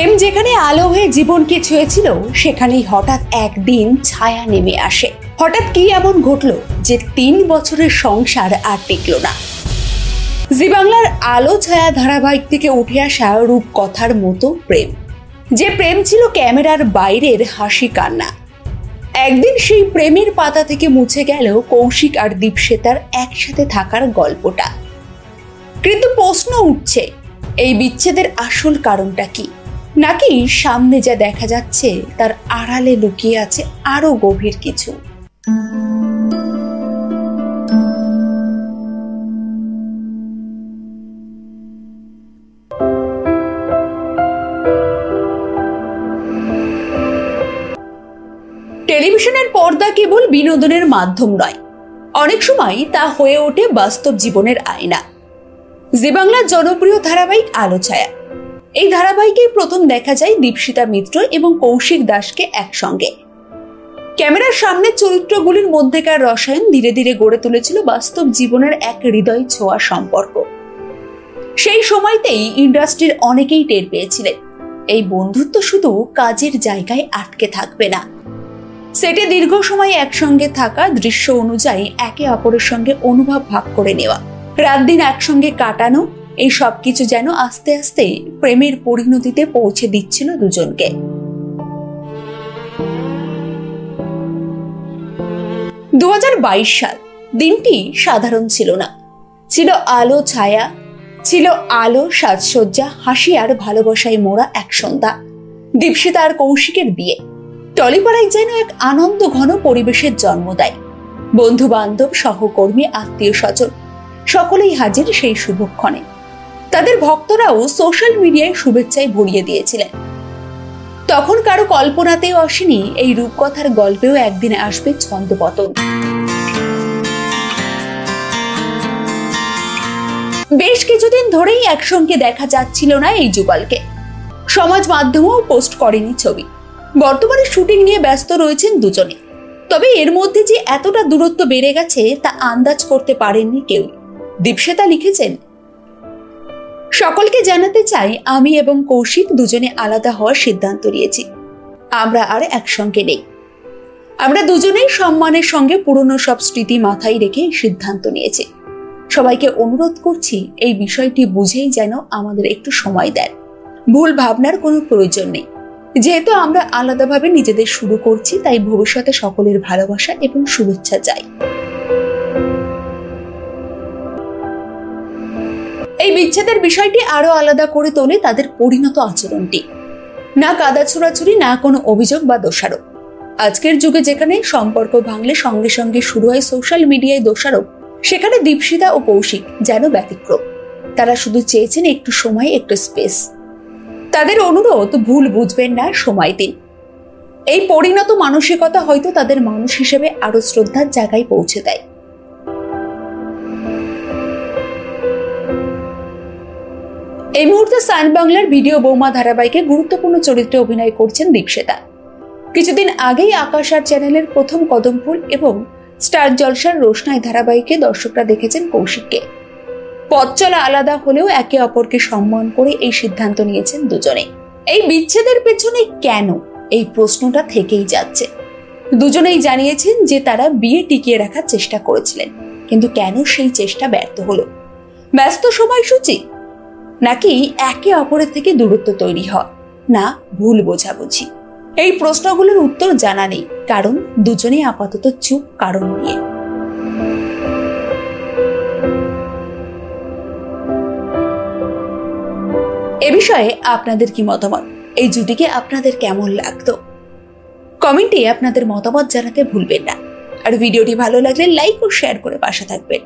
প্রেম যেখানে আলো হয়ে জীবনকে ছুঁয়েছিল সেখানেই হঠাৎ একদিন ছায়া নেমে আসে। হঠাৎ কি এমন ঘটলো যে 3 বছরের সংসার আর টিকল না। জি বাংলার আলো ছায়া ধারাবাহিক থেকে উঠে আসা রূপকথার মতো প্রেম, যে প্রেম ছিল ক্যামেরার বাইরের হাসি কান্না। একদিন সেই প্রেমের পাতা থেকে মুছে গেল কৌশিক আর দীপশিতার একসাথে থাকার গল্পটা। কিন্তু প্রশ্ন উঠছে, এই বিচ্ছেদের আসল কারণটা কি, নাকি সামনে যা দেখা যাচ্ছে তার আড়ালে লুকিয়ে আছে আরো গভীর কিছু। টেলিভিশনের পর্দা কেবল বিনোদনের মাধ্যম নয়, অনেক সময় তা হয়ে ওঠে বাস্তব জীবনের আয়না। জি বাংলার জনপ্রিয় ধারাবাহিক আলো ছায়া, এই ধারাবাহিকে প্রথম দেখা যায় দীপশিতা মিত্র এবং কৌশিক দাসকে একসঙ্গে। ক্যামেরার সামনে চরিত্রগুলির মধ্যেকার রসায়ন ধীরে ধীরে গড়ে তুলেছিল বাস্তব জীবনের এক হৃদয় ছোঁয়া সম্পর্ক। সেই সময়তেই ইন্ডাস্ট্রির অনেকেই টের পেয়েছিলেন এই বন্ধুত্ব শুধু কাজের জায়গায় আটকে থাকবে না। সেটে দীর্ঘ সময় একসঙ্গে থাকা, দৃশ্য অনুযায়ী একে অপরের সঙ্গে অনুভব ভাগ করে নেওয়া, রাত দিন একসঙ্গে কাটানো, এই সবকিছু যেন আস্তে আস্তে প্রেমের পরিণতিতে পৌঁছে দিচ্ছিল দুজনকে। 2022 সাল দিনটি সাধারণ ছিল না। ছিল আলো ছায়া, ছিল আলো সাজসজ্জা, হাসি আর ভালোবাসায় মোড়া এক সন্ধ্যা। দীপশিতা আর কৌশিকের বিয়ে টলিপাড়ায় যেন এক আনন্দ ঘন পরিবেশের জন্ম দেয়। বন্ধু বান্ধব, সহকর্মী, আত্মীয় স্বজন সকলেই হাজির সেই শুভক্ষণে। তাদের ভক্তরাও সোশ্যাল মিডিয়ায় শুভেচ্ছায় ভরিয়ে দিয়েছিলেন। তখন কারো কল্পনাতেও আসেনি এই রূপকথার গল্পেও একদিন আসবে ছন্দপতন। বেশ কিছুদিন ধরেই একসঙ্গে দেখা যাচ্ছিল না এই যুগলকে। সমাজ মাধ্যমেও পোস্ট করেনি ছবি। বর্তমানে শুটিং নিয়ে ব্যস্ত রয়েছেন দুজনে। তবে এর মধ্যে যে এতটা দূরত্ব বেড়ে গেছে তা আন্দাজ করতে পারেননি কেউ। দীপশিতা লিখেছেন, সকলকে জানাতে চাই, আমি এবং কৌশিক দুজনে আলাদা হওয়ার সিদ্ধান্ত নিয়েছি। আমরা আর একসঙ্গে নেই। আমরা দুজনেই সম্মানের সঙ্গে পুরনো সব স্মৃতি মাথায় রেখে সিদ্ধান্ত নিয়েছি। সবাইকে অনুরোধ করছি এই বিষয়টি বুঝেই যেন আমাদের একটু সময় দেন। ভুল ভাবনার কোনো প্রয়োজন নেই। যেহেতু আমরা আলাদাভাবে নিজেদের শুরু করছি, তাই ভবিষ্যতে সকলের ভালোবাসা এবং শুভেচ্ছা চাই। এই বিচ্ছেদের বিষয়টি আরো আলাদা করে তোলে তাদের পরিণত আচরণটি। না কাদা ছোড়াছুড়ি, না কোনো অভিযোগ বা দোষারোপ। আজকের যুগে যেখানে সম্পর্ক ভাঙলে সঙ্গে সঙ্গে শুরু হয় সোশ্যাল মিডিয়ায় দোষারোপ, সেখানে দীপশিতা ও কৌশিক যেন ব্যতিক্রম। তারা শুধু চেয়েছেন একটু সময়, একটু স্পেস। তাদের অনুরোধ, ভুল বুঝবেন না, সময় দিন। এই পরিণত মানসিকতা হয়তো তাদের মানুষ হিসেবে আরো শ্রদ্ধার জায়গায় পৌঁছে দেয়। এই মুহূর্তে সান বাংলার ভিডিও বৌমা ধারাবাহিকে গুরুত্বপূর্ণ চরিত্রে অভিনয় করছেন দীপশিতা। কিছুদিন আগেই আকাশ আর চ্যানেলের প্রথম কদম ফুল এবং স্টার জলসার রোশনাই ধারাবাহিকে দর্শকরা দেখেছেন কৌশিককে। পথ চলা আলাদা হলেও একে অপরকে সম্মান করে এই সিদ্ধান্ত নিয়েছেন দুজনে। এই বিচ্ছেদের পেছনে কেন, এই প্রশ্নটা থেকেই যাচ্ছে। দুজনেই জানিয়েছেন যে তারা বিয়ে টিকিয়ে রাখার চেষ্টা করেছিলেন, কিন্তু কেন সেই চেষ্টা ব্যর্থ হলো। ব্যস্ত সময়সূচি, নাকি একে অপরের থেকে দূরত্ব তৈরি হয়, না ভুল বোঝাবুঝি। এই প্রশ্নগুলোর উত্তর জানা নেই, কারণ দুজনেই আপাতত চুপ কারণ নিয়ে। এ বিষয়ে আপনাদের কি মতামত? এই জুটিকে আপনাদের কেমন লাগতো? কমেন্টে আপনাদের মতামত জানাতে ভুলবেন না। আর ভিডিওটি ভালো লাগলে লাইক ও শেয়ার করে পাশে থাকবেন।